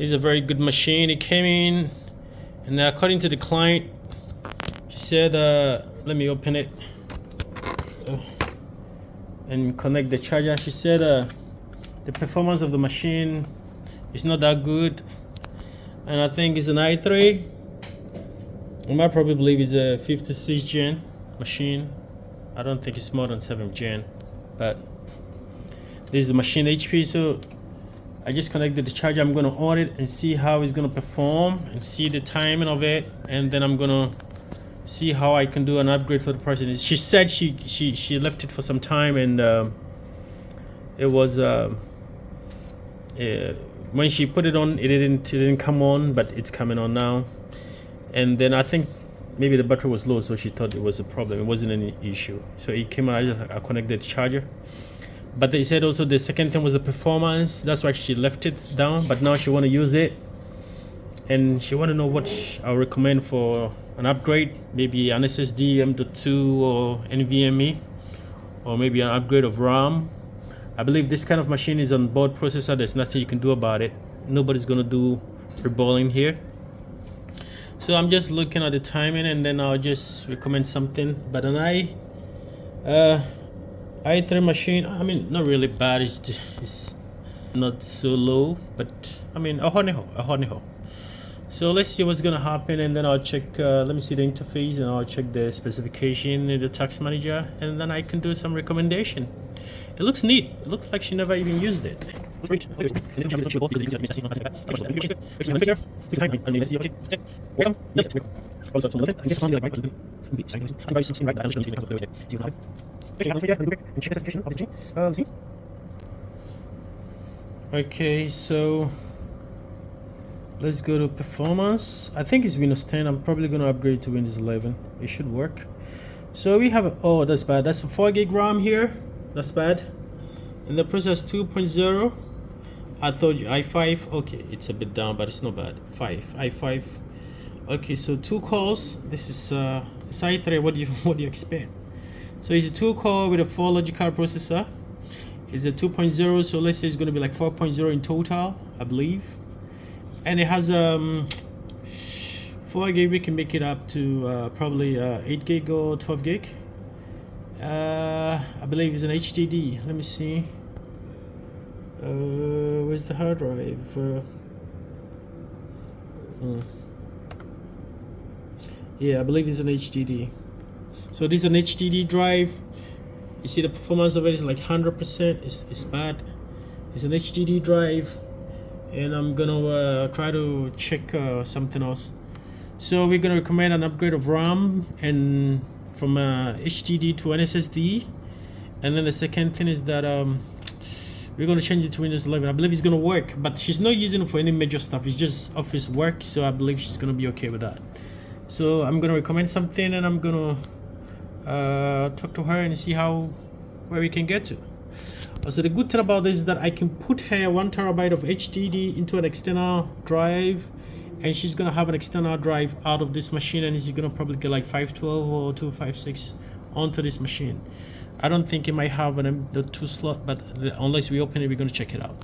is a very good machine. It came in, and according to the client, she said, let me open it and connect the charger. She said the performance of the machine is not that good, and I think it's an i3. I might probably believe it's a 56 gen machine. I don't think it's more than 7th gen, but this is the machine HP. So I just connected the charger. I'm gonna on it and see how it's gonna perform and see the timing of it, and then I'm gonna see how I can do an upgrade for the person. She said she left it for some time, and it was when she put it on, it didn't come on, but it's coming on now. And then I think maybe the battery was low, so she thought it was a problem. It wasn't any issue, so it came on. I connected the charger. But they said also the second thing was the performance. That's why she left it down, but now she want to use it, and she want to know what I'll recommend for an upgrade. Maybe an SSD M.2 or NVMe, or maybe an upgrade of RAM. I believe this kind of machine is on board processor. There's nothing you can do about it. Nobody's gonna do reballing here. So I'm just looking at the timing, and then I'll just recommend something. But an i3 machine, I mean, not really bad. It's not so low, but I mean, a honey hole. So let's see what's gonna happen, and then I'll check. Let me see the interface, and I'll check the specification in the task manager, and then I can do some recommendation. It looks neat. It looks like she never even used it. Okay, so let's go to performance. I think it's Windows 10. I'm probably going to upgrade to Windows 11. It should work. So we have oh, that's bad. That's a 4 gig RAM here. That's bad. And the process 2.0. I thought i5. Okay, it's a bit down, but it's not bad. i5. Okay, so 2 cores. This is it's i3. What do you expect? So it's a 2 core with a 4 logical processor. It's a 2.0, so let's say it's going to be like 4.0 in total, I believe. And it has 4 gig. We can make it up to probably 8 gig or 12 gig. I believe it's an HDD. Let me see. Where's the hard drive? Yeah, I believe it's an HDD. So this is an HDD drive. You see the performance of it is like 100%. It's bad. It's an HDD drive, and I'm gonna try to check something else. So we're gonna recommend an upgrade of RAM and from HDD to an SSD, and then the second thing is that we're gonna change it to Windows 11. I believe it's gonna work, but she's not using it for any major stuff. It's just office work, so I believe she's gonna be okay with that. So I'm gonna recommend something, and I'm gonna talk to her and see where we can get to. So the good thing about this is that I can put her 1 terabyte of HDD into an external drive, and she's gonna have an external drive out of this machine, and she's gonna probably get like 512 or 256 onto this machine. I don't think it might have an M.2 slot, but unless we open it, we're gonna check it out.